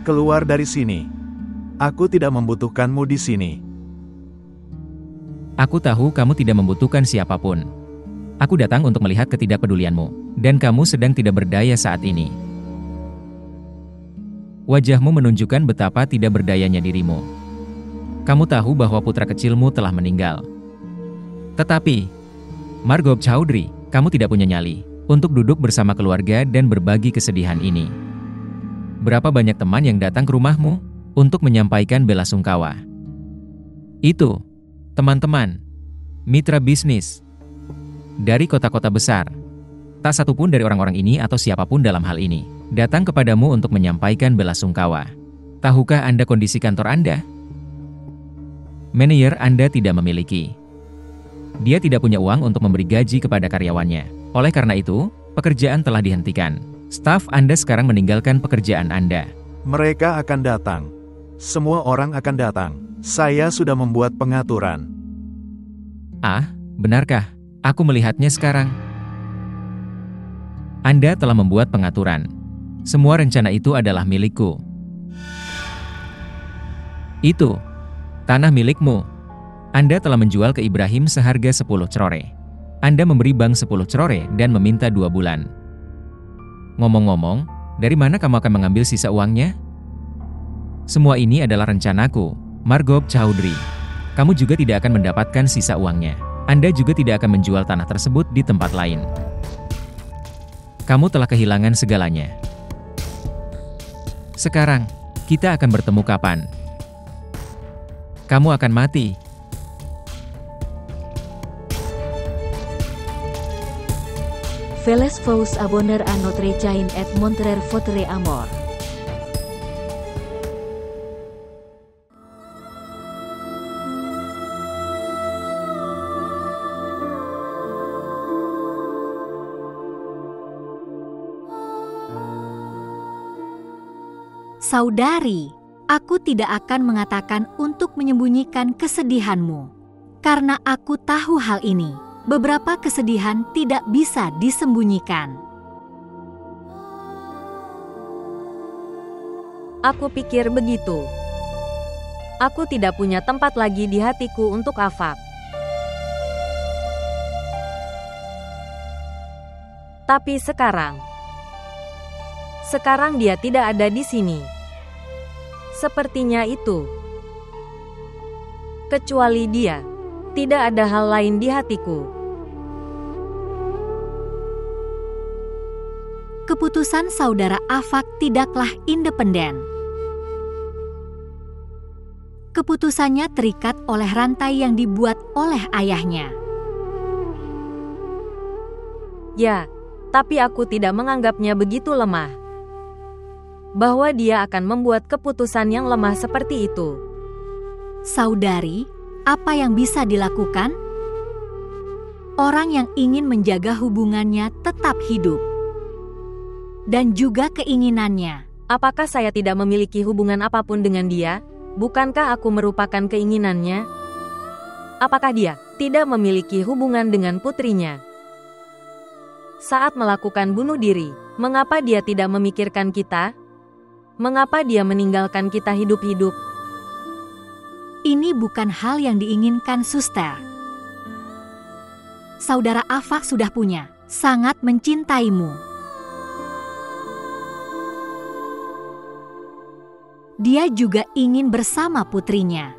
Keluar dari sini. Aku tidak membutuhkanmu di sini. Aku tahu kamu tidak membutuhkan siapapun. Aku datang untuk melihat ketidakpedulianmu, dan kamu sedang tidak berdaya saat ini. Wajahmu menunjukkan betapa tidak berdayanya dirimu. Kamu tahu bahwa putra kecilmu telah meninggal. Tetapi, Margot Chowdhury, kamu tidak punya nyali untuk duduk bersama keluarga dan berbagi kesedihan ini. Berapa banyak teman yang datang ke rumahmu untuk menyampaikan belasungkawa. Itu, teman-teman, mitra bisnis, dari kota-kota besar. Tak satupun dari orang-orang ini atau siapapun dalam hal ini datang kepadamu untuk menyampaikan belasungkawa. Tahukah Anda kondisi kantor Anda? Manajer Anda tidak memiliki. Dia tidak punya uang untuk memberi gaji kepada karyawannya. Oleh karena itu, pekerjaan telah dihentikan. Staf Anda sekarang meninggalkan pekerjaan Anda. Mereka akan datang. Semua orang akan datang. Saya sudah membuat pengaturan. Ah, benarkah? Aku melihatnya sekarang. Anda telah membuat pengaturan. Semua rencana itu adalah milikku. Itu, tanah milikmu. Anda telah menjual ke Ibrahim seharga 10 crore. Anda memberi bank 10 crore dan meminta 2 bulan. Ngomong-ngomong, dari mana kamu akan mengambil sisa uangnya? Semua ini adalah rencanaku, Margot Chowdhury. Kamu juga tidak akan mendapatkan sisa uangnya. Anda juga tidak akan menjual tanah tersebut di tempat lain. Kamu telah kehilangan segalanya. Sekarang, kita akan bertemu kapan? Kamu akan mati. Veles vous abonner à notre chaîne et montrer votre amour. Saudari, aku tidak akan mengatakan untuk menyembunyikan kesedihanmu. Karena aku tahu hal ini, beberapa kesedihan tidak bisa disembunyikan. Aku pikir begitu. Aku tidak punya tempat lagi di hatiku untuk Afaq. Tapi sekarang dia tidak ada di sini. Sepertinya itu. Kecuali dia, tidak ada hal lain di hatiku. Keputusan saudara Afaq tidaklah independen. Keputusannya terikat oleh rantai yang dibuat oleh ayahnya. Ya, tapi aku tidak menganggapnya begitu lemah. Bahwa dia akan membuat keputusan yang lemah seperti itu. Saudari, apa yang bisa dilakukan? Orang yang ingin menjaga hubungannya tetap hidup. Dan juga keinginannya. Apakah saya tidak memiliki hubungan apapun dengan dia? Bukankah aku merupakan keinginannya? Apakah dia tidak memiliki hubungan dengan putrinya? Saat melakukan bunuh diri, mengapa dia tidak memikirkan kita? Mengapa dia meninggalkan kita hidup-hidup? Ini bukan hal yang diinginkan, suster. Saudara Afaq sudah punya, sangat mencintaimu. Dia juga ingin bersama putrinya.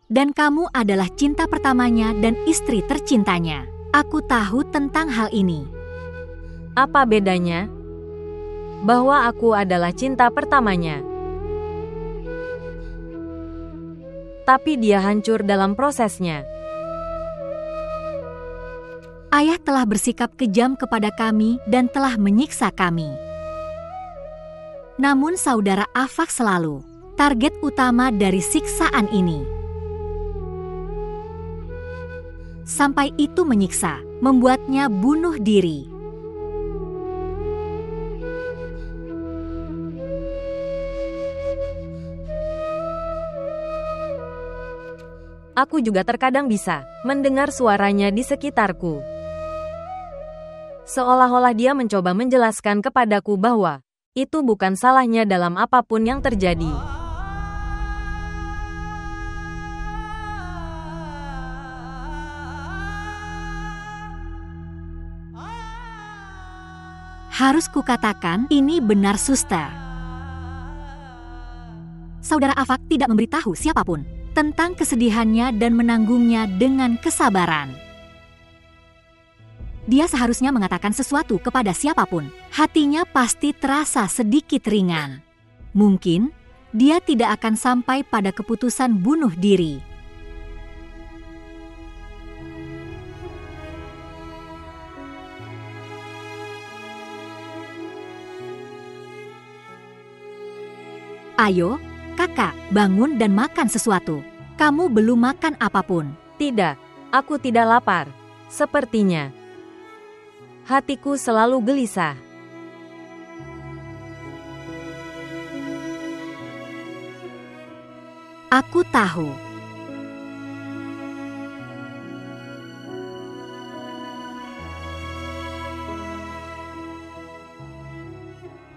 Dan kamu adalah cinta pertamanya dan istri tercintanya. Aku tahu tentang hal ini. Apa bedanya? Bahwa aku adalah cinta pertamanya. Tapi dia hancur dalam prosesnya. Ayah telah bersikap kejam kepada kami dan telah menyiksa kami. Namun saudara Afaq selalu target utama dari siksaan ini. Sampai itu menyiksa, membuatnya bunuh diri. Aku juga terkadang bisa mendengar suaranya di sekitarku. Seolah-olah dia mencoba menjelaskan kepadaku bahwa Itu bukan salahnya dalam apapun yang terjadi. Harus kukatakan, ini benar, Suster. Saudara Afak tidak memberitahu siapapun tentang kesedihannya dan menanggungnya dengan kesabaran. Dia seharusnya mengatakan sesuatu kepada siapapun. Hatinya pasti terasa sedikit ringan. Mungkin dia tidak akan sampai pada keputusan bunuh diri. Ayo, Kakak, bangun dan makan sesuatu. Kamu belum makan apapun. Tidak, aku tidak lapar. Sepertinya hatiku selalu gelisah. Aku tahu.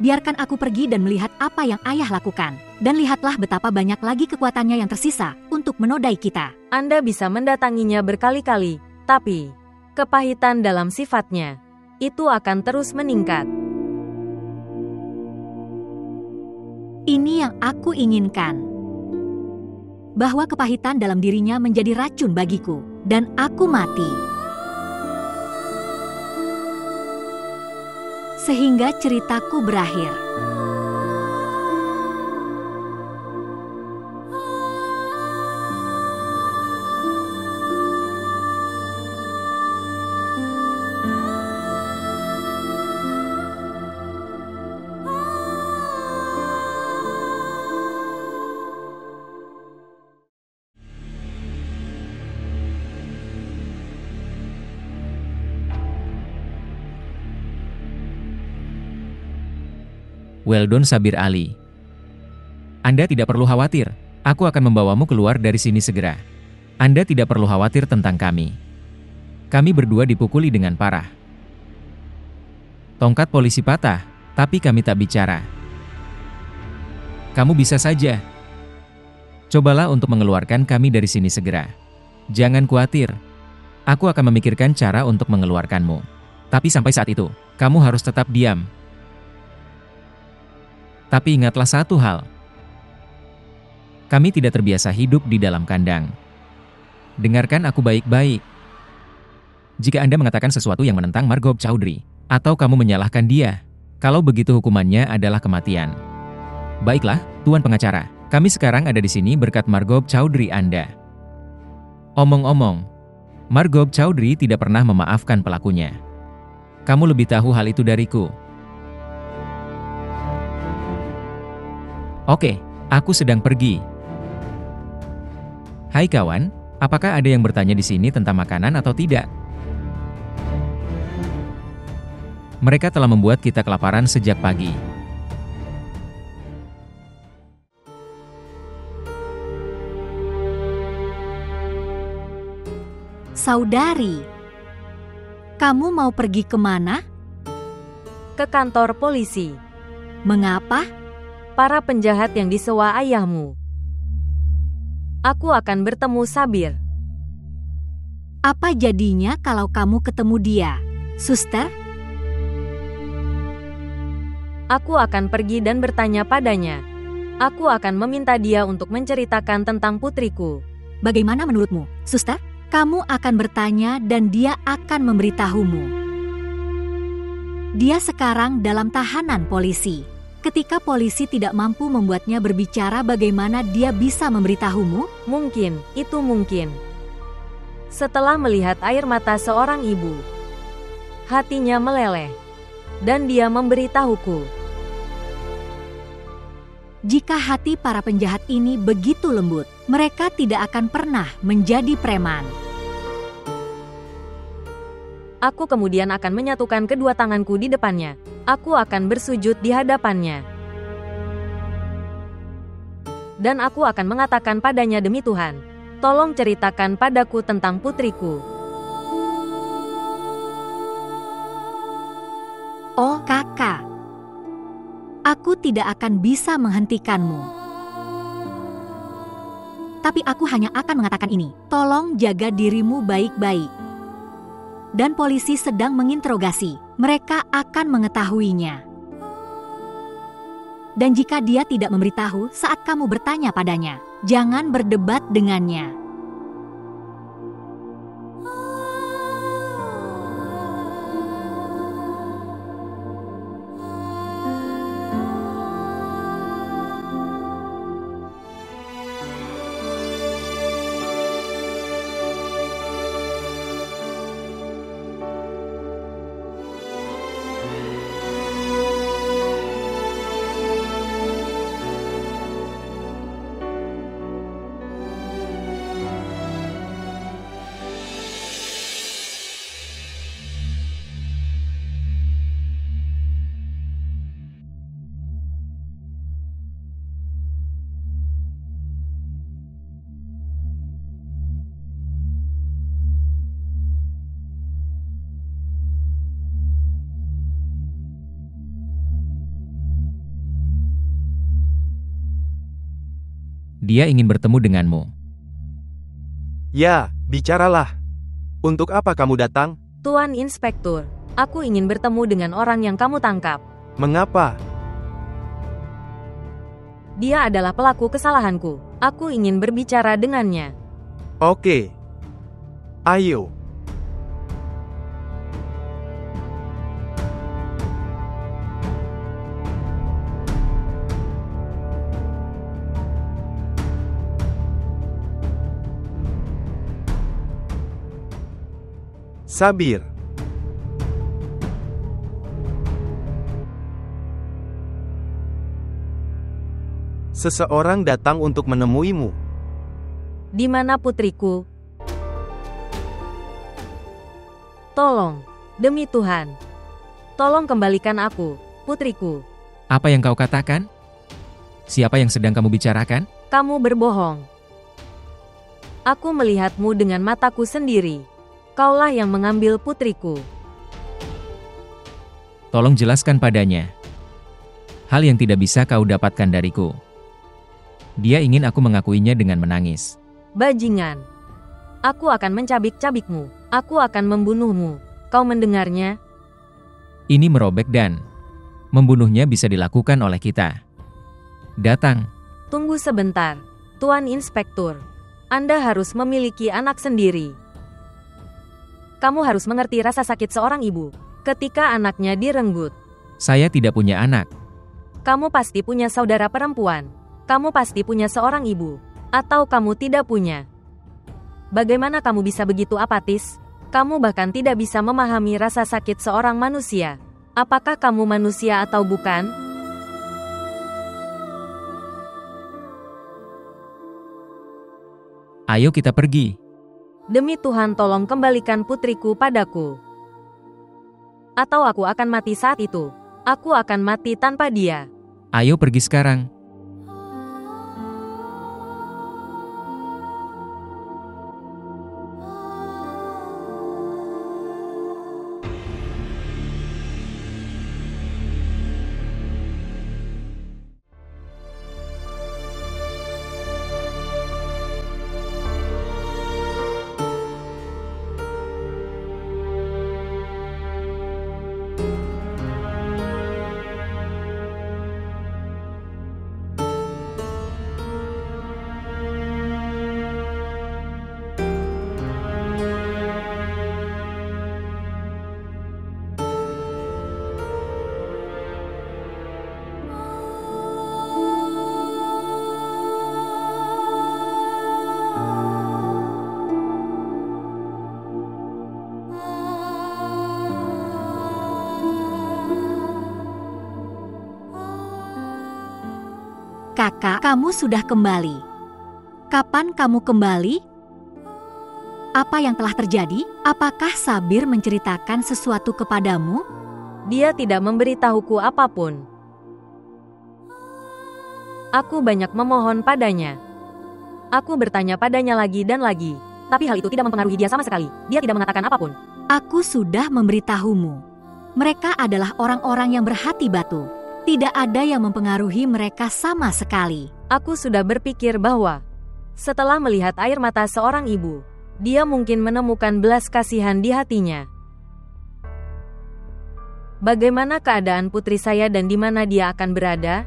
Biarkan aku pergi dan melihat apa yang ayah lakukan. Dan lihatlah betapa banyak lagi kekuatannya yang tersisa untuk menodai kita. Anda bisa mendatanginya berkali-kali, tapi kepahitan dalam sifatnya itu akan terus meningkat. Ini yang aku inginkan. Bahwa kepahitan dalam dirinya menjadi racun bagiku, dan aku mati. Sehingga ceritaku berakhir. Weldon Sabir Ali. Anda tidak perlu khawatir, aku akan membawamu keluar dari sini segera. Anda tidak perlu khawatir tentang kami. Kami berdua dipukuli dengan parah. Tongkat polisi patah, tapi kami tak bicara. Kamu bisa saja. Cobalah untuk mengeluarkan kami dari sini segera. Jangan khawatir. Aku akan memikirkan cara untuk mengeluarkanmu. Tapi sampai saat itu, kamu harus tetap diam. Tapi ingatlah satu hal. Kami tidak terbiasa hidup di dalam kandang. Dengarkan aku baik-baik. Jika Anda mengatakan sesuatu yang menentang Margov Chaudhry, atau kamu menyalahkan dia, kalau begitu hukumannya adalah kematian. Baiklah, Tuan Pengacara, kami sekarang ada di sini berkat Margov Chaudhry Anda. Omong-omong, Margov Chaudhry tidak pernah memaafkan pelakunya. Kamu lebih tahu hal itu dariku. Oke, aku sedang pergi. Hai kawan, apakah ada yang bertanya di sini tentang makanan atau tidak? Mereka telah membuat kita kelaparan sejak pagi. Saudari, kamu mau pergi kemana? Ke kantor polisi. Mengapa? Para penjahat yang disewa ayahmu. Aku akan bertemu Sabir. Apa jadinya kalau kamu ketemu dia, Suster? Aku akan pergi dan bertanya padanya. Aku akan meminta dia untuk menceritakan tentang putriku. Bagaimana menurutmu, Suster? Kamu akan bertanya dan dia akan memberitahumu. Dia sekarang dalam tahanan polisi. Ketika polisi tidak mampu membuatnya berbicara, bagaimana dia bisa memberitahumu? Mungkin, itu mungkin. Setelah melihat air mata seorang ibu, hatinya meleleh, dan dia memberitahuku. Jika hati para penjahat ini begitu lembut, mereka tidak akan pernah menjadi preman. Aku kemudian akan menyatukan kedua tanganku di depannya. Aku akan bersujud di hadapannya. Dan aku akan mengatakan padanya, demi Tuhan, tolong ceritakan padaku tentang putriku. Oh kakak, Aku tidak akan bisa menghentikanmu. Tapi aku hanya akan mengatakan ini, tolong jaga dirimu baik-baik. Dan polisi sedang menginterogasi, mereka akan mengetahuinya. Dan jika dia tidak memberitahu saat kamu bertanya padanya, jangan berdebat dengannya. Dia ingin bertemu denganmu. Ya, bicaralah. Untuk apa kamu datang? Tuan Inspektur, aku ingin bertemu dengan orang yang kamu tangkap. Mengapa? Dia adalah pelaku kesalahanku. Aku ingin berbicara dengannya. Oke. Ayo. Sabir. Seseorang datang untuk menemuimu. Di mana putriku? Tolong, demi Tuhan. Tolong kembalikan aku, putriku. Apa yang kau katakan? Siapa yang sedang kamu bicarakan? Kamu berbohong. Aku melihatmu dengan mataku sendiri. Kaulah yang mengambil putriku. Tolong jelaskan padanya. Hal yang tidak bisa kau dapatkan dariku. Dia ingin aku mengakuinya dengan menangis. Bajingan. Aku akan mencabik-cabikmu. Aku akan membunuhmu. Kau mendengarnya? Ini merobek dan membunuhnya bisa dilakukan oleh kita. Datang. Tunggu sebentar, Tuan Inspektur. Anda harus memiliki anak sendiri. Kamu harus mengerti rasa sakit seorang ibu ketika anaknya direnggut. Saya tidak punya anak. Kamu pasti punya saudara perempuan. Kamu pasti punya seorang ibu. Atau kamu tidak punya. Bagaimana kamu bisa begitu apatis? Kamu bahkan tidak bisa memahami rasa sakit seorang manusia. Apakah kamu manusia atau bukan? Ayo kita pergi. Demi Tuhan, tolong kembalikan putriku padaku. Atau aku akan mati saat itu. Aku akan mati tanpa dia. Ayo pergi sekarang. Kakak, kamu sudah kembali. Kapan kamu kembali? Apa yang telah terjadi? Apakah Sabir menceritakan sesuatu kepadamu? Dia tidak memberitahuku apapun. Aku banyak memohon padanya. Aku bertanya padanya lagi dan lagi, tapi hal itu tidak mempengaruhi dia sama sekali. Dia tidak mengatakan apapun. Aku sudah memberitahumu. Mereka adalah orang-orang yang berhati batu. Tidak ada yang mempengaruhi mereka sama sekali. Aku sudah berpikir bahwa setelah melihat air mata seorang ibu, dia mungkin menemukan belas kasihan di hatinya. Bagaimana keadaan putri saya dan di mana dia akan berada?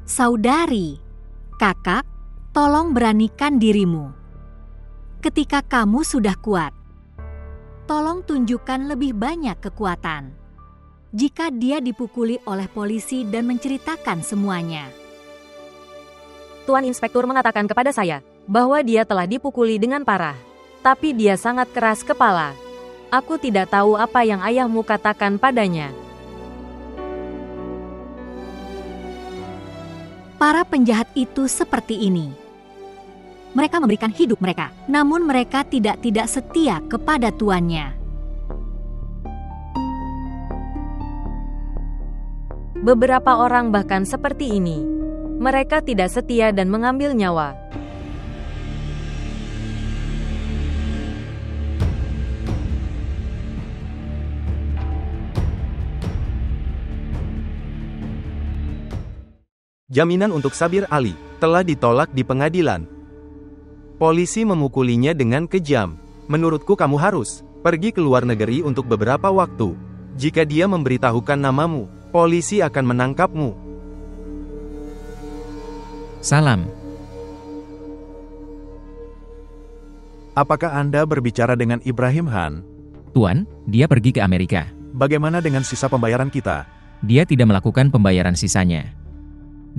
Saudari, kakak, tolong beranikan dirimu. Ketika kamu sudah kuat, tolong tunjukkan lebih banyak kekuatan. Jika dia dipukuli oleh polisi dan menceritakan semuanya. Tuan Inspektur mengatakan kepada saya bahwa dia telah dipukuli dengan parah. Tapi dia sangat keras kepala. Aku tidak tahu apa yang ayahmu katakan padanya. Para penjahat itu seperti ini. Mereka memberikan hidup mereka, namun mereka tidak setia kepada tuannya. Beberapa orang bahkan seperti ini. Mereka tidak setia dan mengambil nyawa. Jaminan untuk Sabir Ali telah ditolak di pengadilan. Polisi memukulinya dengan kejam. Menurutku kamu harus pergi ke luar negeri untuk beberapa waktu. Jika dia memberitahukan namamu, polisi akan menangkapmu. Salam. Apakah Anda berbicara dengan Ibrahim Han? Tuan, dia pergi ke Amerika. Bagaimana dengan sisa pembayaran kita? Dia tidak melakukan pembayaran sisanya.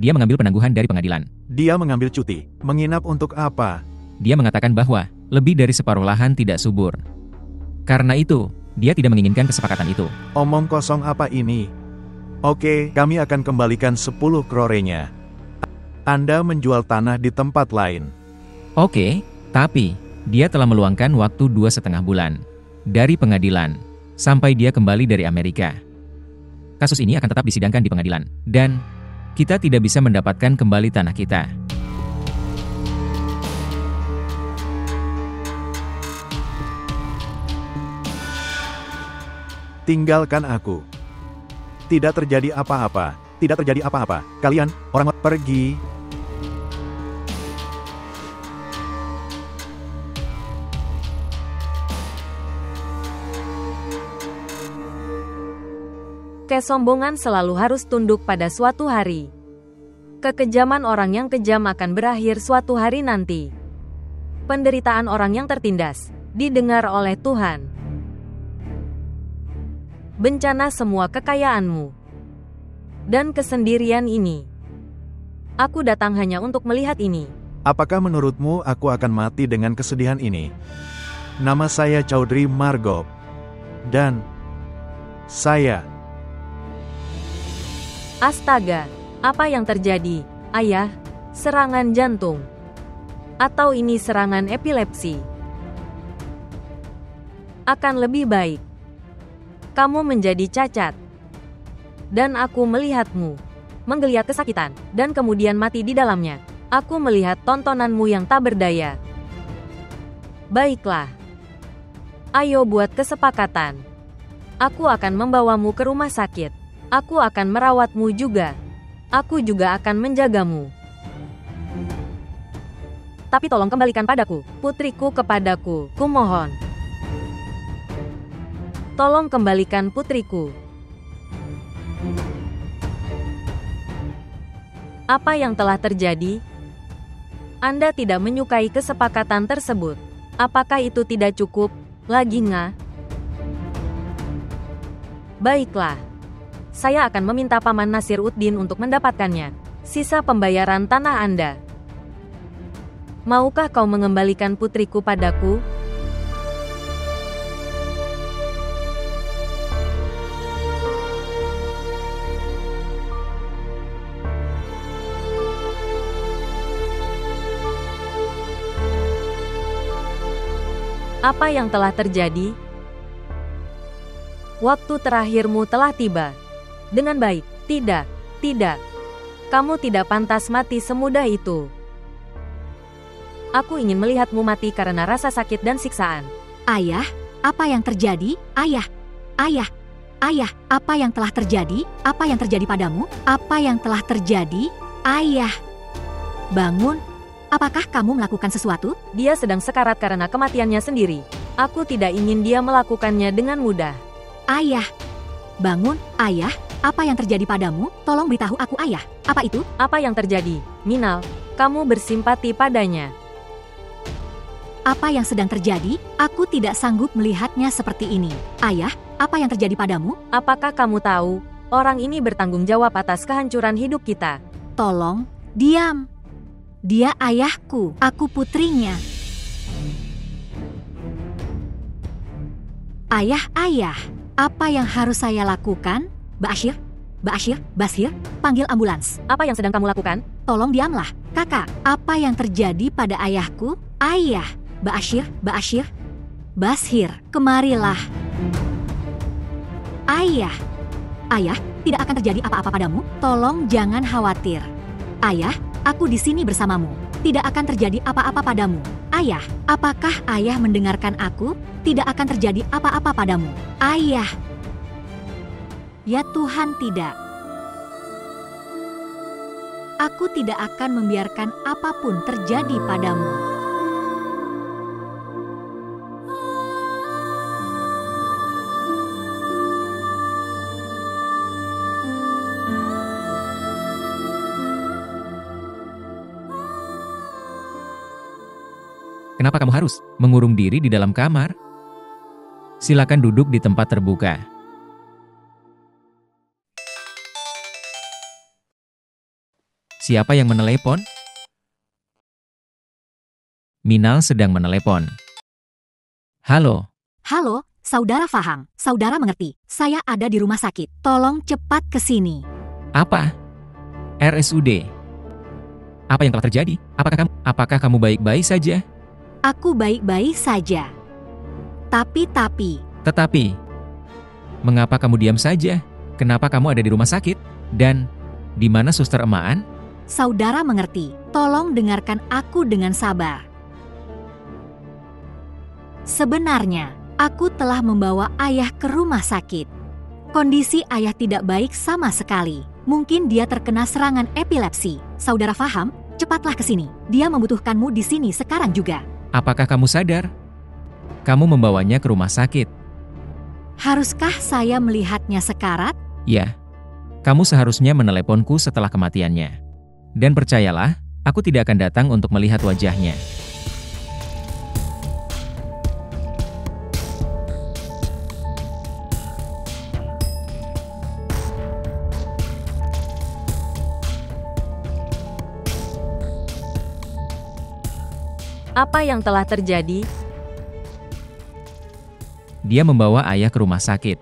Dia mengambil penangguhan dari pengadilan. Dia mengambil cuti. Menginap untuk apa? Dia mengatakan bahwa lebih dari separuh lahan tidak subur. Karena itu, dia tidak menginginkan kesepakatan itu. Omong kosong apa ini? Oke, kami akan kembalikan 10 krorenya. Anda menjual tanah di tempat lain. Oke, tapi dia telah meluangkan waktu 2,5 bulan dari pengadilan sampai dia kembali dari Amerika. Kasus ini akan tetap disidangkan di pengadilan, dan kita tidak bisa mendapatkan kembali tanah kita. Tinggalkan aku. Tidak terjadi apa-apa. Tidak terjadi apa-apa. Kalian, orang pergi. Kesombongan selalu harus tunduk pada suatu hari. Kekejaman orang yang kejam akan berakhir suatu hari nanti. Penderitaan orang yang tertindas didengar oleh Tuhan. Bencana semua kekayaanmu dan kesendirian ini. Aku datang hanya untuk melihat ini. Apakah menurutmu aku akan mati dengan kesedihan ini? Nama saya Chaudhry Margop. Dan saya... Astaga, apa yang terjadi, ayah? Serangan jantung? Atau ini serangan epilepsi? Akan lebih baik kamu menjadi cacat. Dan aku melihatmu menggeliat kesakitan, dan kemudian mati di dalamnya. Aku melihat tontonanmu yang tak berdaya. Baiklah. Ayo buat kesepakatan. Aku akan membawamu ke rumah sakit. Aku akan merawatmu juga. Aku juga akan menjagamu. Tapi tolong kembalikan padaku, putriku kepadaku, kumohon. Tolong kembalikan putriku. Apa yang telah terjadi? Anda tidak menyukai kesepakatan tersebut. Apakah itu tidak cukup? Lagi nggak? Baiklah. Saya akan meminta Paman Nasir Uddin untuk mendapatkannya. Sisa pembayaran tanah Anda. Maukah kau mengembalikan putriku padaku? Apa yang telah terjadi? Waktu terakhirmu telah tiba. Dengan baik, tidak. Kamu tidak pantas mati semudah itu. Aku ingin melihatmu mati karena rasa sakit dan siksaan. Ayah, apa yang terjadi? Ayah, Ayah, apa yang telah terjadi? Apa yang terjadi padamu? Apa yang telah terjadi? Ayah, bangun. Apakah kamu melakukan sesuatu? Dia sedang sekarat karena kematiannya sendiri. Aku tidak ingin dia melakukannya dengan mudah. Ayah, bangun. Ayah, apa yang terjadi padamu? Tolong beritahu aku, Ayah. Apa itu? Apa yang terjadi? Minal, kamu bersimpati padanya. Apa yang sedang terjadi? Aku tidak sanggup melihatnya seperti ini. Ayah, apa yang terjadi padamu? Apakah kamu tahu, orang ini bertanggung jawab atas kehancuran hidup kita? Tolong, diam. Dia ayahku, aku putrinya. Ayah, apa yang harus saya lakukan? Bashir, panggil ambulans. Apa yang sedang kamu lakukan? Tolong diamlah, kakak. Apa yang terjadi pada ayahku? Ayah, Bashir, kemarilah. Ayah, tidak akan terjadi apa-apa padamu. Tolong jangan khawatir. Ayah, aku di sini bersamamu. Tidak akan terjadi apa-apa padamu. Ayah, apakah ayah mendengarkan aku? Tidak akan terjadi apa-apa padamu. Ayah. Ya Tuhan, tidak. Aku tidak akan membiarkan apapun terjadi padamu. Kenapa kamu harus mengurung diri di dalam kamar? Silakan duduk di tempat terbuka. Siapa yang menelepon? Minal sedang menelepon. Halo. Halo, saudara Faham. Saudara mengerti. Saya ada di rumah sakit. Tolong cepat ke sini. Apa? RSUD. Apa yang telah terjadi? Apakah kamu baik-baik saja? Aku baik-baik saja. Tetapi, mengapa kamu diam saja? Kenapa kamu ada di rumah sakit? Dan, di mana Suster Emaan? Saudara mengerti. Tolong dengarkan aku dengan sabar. Sebenarnya, aku telah membawa ayah ke rumah sakit. Kondisi ayah tidak baik sama sekali. Mungkin dia terkena serangan epilepsi. Saudara Faham? Cepatlah ke sini. Dia membutuhkanmu di sini sekarang juga. Apakah kamu sadar? Kamu membawanya ke rumah sakit. Haruskah saya melihatnya sekarat? Ya, kamu seharusnya meneleponku setelah kematiannya. Dan percayalah, aku tidak akan datang untuk melihat wajahnya. Apa yang telah terjadi? Dia membawa ayah ke rumah sakit.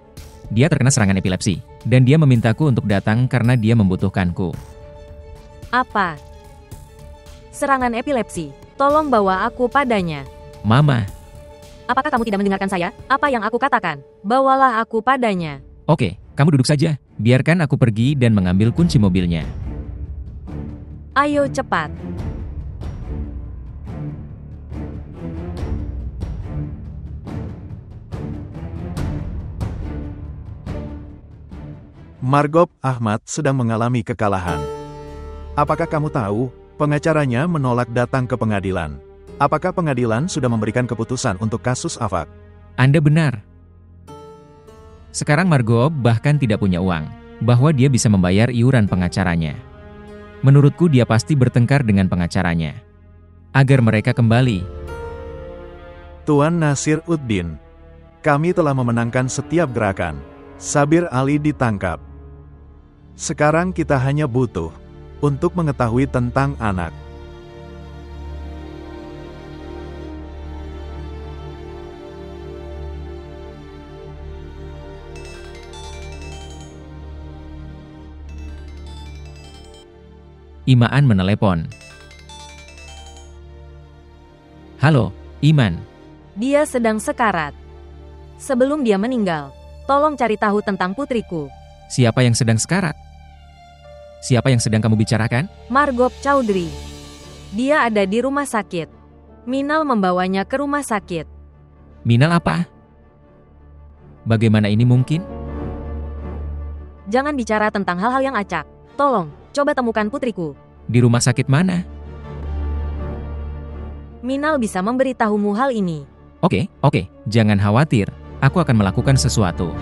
Dia terkena serangan epilepsi, dan dia memintaku untuk datang karena dia membutuhkanku. Apa? Serangan epilepsi. Tolong bawa aku padanya. Mama. Apakah kamu tidak mendengarkan saya? Apa yang aku katakan? Bawalah aku padanya. Oke, kamu duduk saja. Biarkan aku pergi dan mengambil kunci mobilnya. Ayo cepat. Margop Ahmad sedang mengalami kekalahan. Apakah kamu tahu, pengacaranya menolak datang ke pengadilan? Apakah pengadilan sudah memberikan keputusan untuk kasus Afak? Anda benar. Sekarang Margop bahkan tidak punya uang, bahwa dia bisa membayar iuran pengacaranya. Menurutku dia pasti bertengkar dengan pengacaranya. Agar mereka kembali. Tuan Nasir Uddin, kami telah memenangkan setiap gerakan. Sabir Ali ditangkap. Sekarang kita hanya butuh untuk mengetahui tentang anak. Imaan menelepon. Halo, Iman. Dia sedang sekarat. Sebelum dia meninggal, tolong cari tahu tentang putriku. Siapa yang sedang sekarat? Siapa yang sedang kamu bicarakan? Margop Chowdhury. Dia ada di rumah sakit. Minal membawanya ke rumah sakit. Minal apa? Bagaimana ini mungkin? Jangan bicara tentang hal-hal yang acak. Tolong, coba temukan putriku. Di rumah sakit mana? Minal bisa memberitahumu hal ini. Oke, jangan khawatir. Aku akan melakukan sesuatu.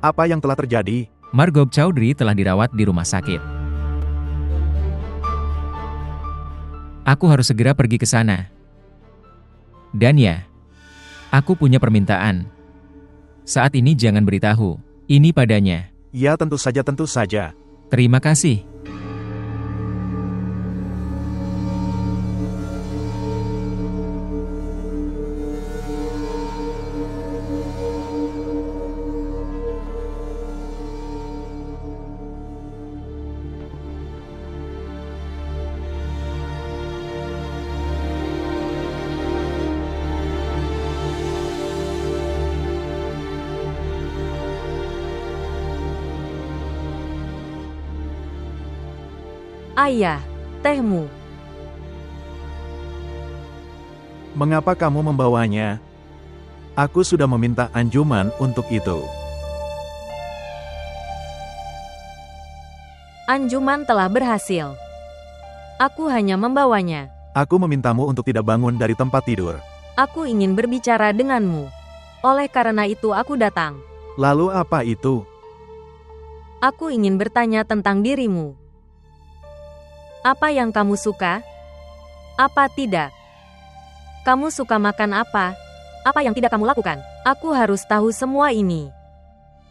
Apa yang telah terjadi? Margop Chowdhury telah dirawat di rumah sakit. Aku harus segera pergi ke sana. Dan ya, aku punya permintaan. Saat ini jangan beritahu ini padanya. Ya, tentu saja. Terima kasih. Ayah, tehmu. Mengapa kamu membawanya? Aku sudah meminta Anjuman untuk itu. Anjuman telah berhasil. Aku hanya membawanya. Aku memintamu untuk tidak bangun dari tempat tidur. Aku ingin berbicara denganmu. Oleh karena itu aku datang. Lalu apa itu? Aku ingin bertanya tentang dirimu. Apa yang kamu suka? Apa tidak? Kamu suka makan apa? Apa yang tidak kamu lakukan? Aku harus tahu semua ini.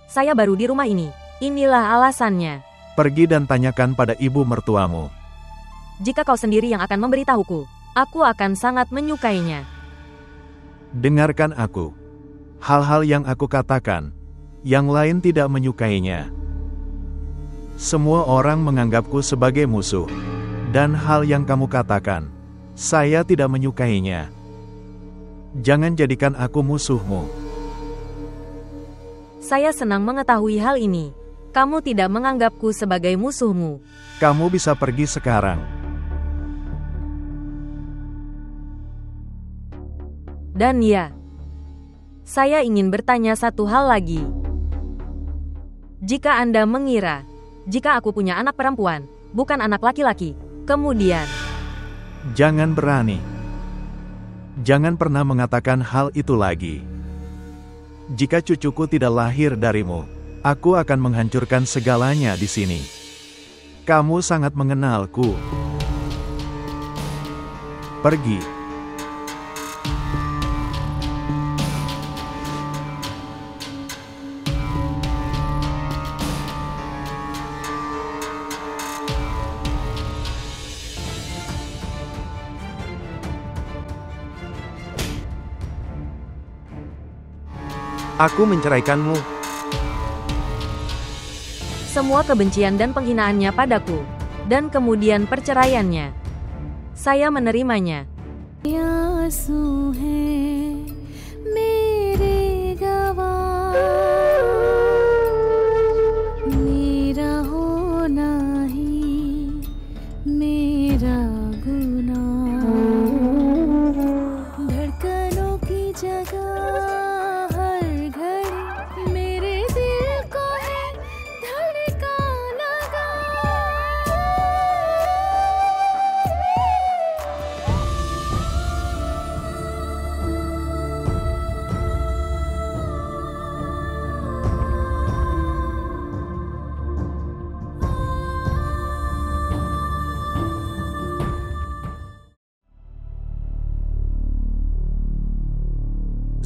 Saya baru di rumah ini. Inilah alasannya. Pergi dan tanyakan pada ibu mertuamu. Jika kau sendiri yang akan memberitahuku, aku akan sangat menyukainya. Dengarkan aku. Hal-hal yang aku katakan, yang lain tidak menyukainya. Semua orang menganggapku sebagai musuh. Dan hal yang kamu katakan, saya tidak menyukainya. Jangan jadikan aku musuhmu. Saya senang mengetahui hal ini. Kamu tidak menganggapku sebagai musuhmu. Kamu bisa pergi sekarang. Dan ya, saya ingin bertanya satu hal lagi. Jika Anda mengira, jika aku punya anak perempuan, bukan anak laki-laki, kemudian... Jangan berani. Jangan pernah mengatakan hal itu lagi. Jika cucuku tidak lahir darimu, aku akan menghancurkan segalanya di sini. Kamu sangat mengenalku. Pergi. Aku menceraikanmu. Semua kebencian dan penghinaannya padaku, dan kemudian perceraiannya. Saya menerimanya.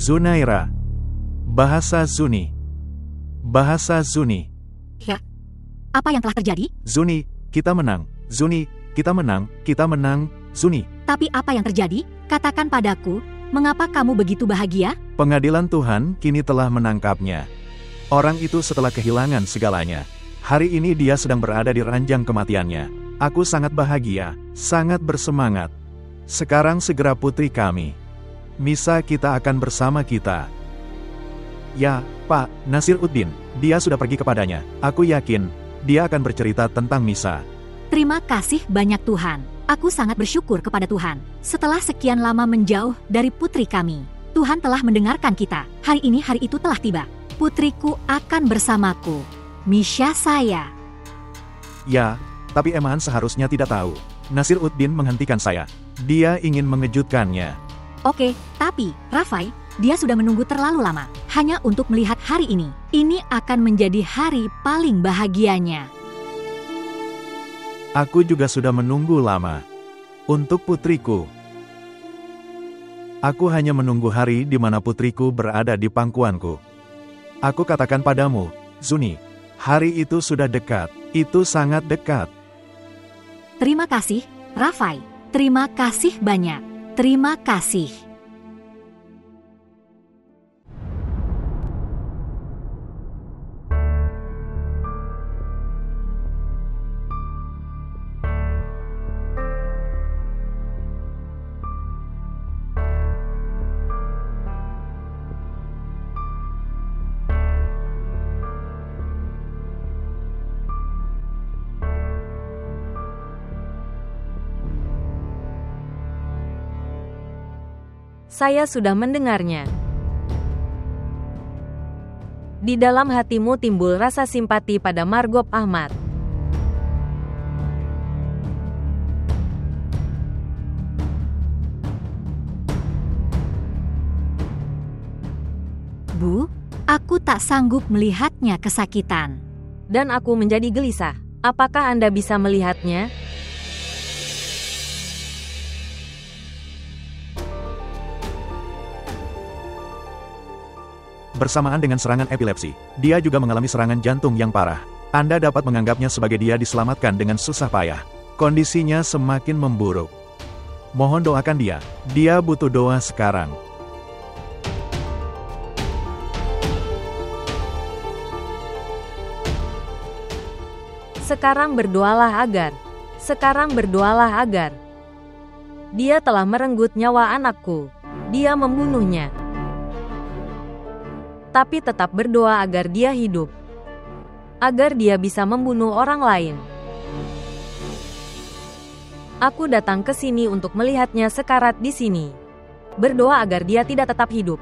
Zunaira. Bahasa Zuni. Bahasa Zuni. Ya, apa yang telah terjadi? Zuni, kita menang. Zuni, kita menang. Kita menang. Zuni. Tapi apa yang terjadi? Katakan padaku, mengapa kamu begitu bahagia? Pengadilan Tuhan kini telah menangkapnya. Orang itu setelah kehilangan segalanya. Hari ini dia sedang berada di ranjang kematiannya. Aku sangat bahagia, sangat bersemangat. Sekarang segera putri kami, Misa, kita akan bersama kita. Ya, Pak, Nasiruddin, dia sudah pergi kepadanya. Aku yakin, dia akan bercerita tentang Misa. Terima kasih banyak Tuhan. Aku sangat bersyukur kepada Tuhan. Setelah sekian lama menjauh dari putri kami, Tuhan telah mendengarkan kita. Hari ini hari itu telah tiba. Putriku akan bersamaku. Misha saya. Ya, tapi Eman seharusnya tidak tahu. Nasir Uddin menghentikan saya. Dia ingin mengejutkannya. Oke, tapi, Rafai, dia sudah menunggu terlalu lama. Hanya untuk melihat hari ini. Ini akan menjadi hari paling bahagianya. Aku juga sudah menunggu lama. Untuk putriku. Aku hanya menunggu hari di mana putriku berada di pangkuanku. Aku katakan padamu, Zuni, hari itu sudah dekat. Itu sangat dekat. Terima kasih, Rafai. Terima kasih banyak. Terima kasih. Saya sudah mendengarnya. Di dalam hatimu timbul rasa simpati pada Margop Ahmad. Bu, aku tak sanggup melihatnya kesakitan. Dan aku menjadi gelisah. Apakah Anda bisa melihatnya? Bersamaan dengan serangan epilepsi, dia juga mengalami serangan jantung yang parah. Anda dapat menganggapnya sebagai dia diselamatkan dengan susah payah. Kondisinya semakin memburuk. Mohon doakan dia. Dia butuh doa sekarang. Sekarang berdoalah agar. Dia telah merenggut nyawa anakku. Dia membunuhnya. Tapi tetap berdoa agar dia hidup. Agar dia bisa membunuh orang lain. Aku datang ke sini untuk melihatnya sekarat di sini. Berdoa agar dia tidak tetap hidup.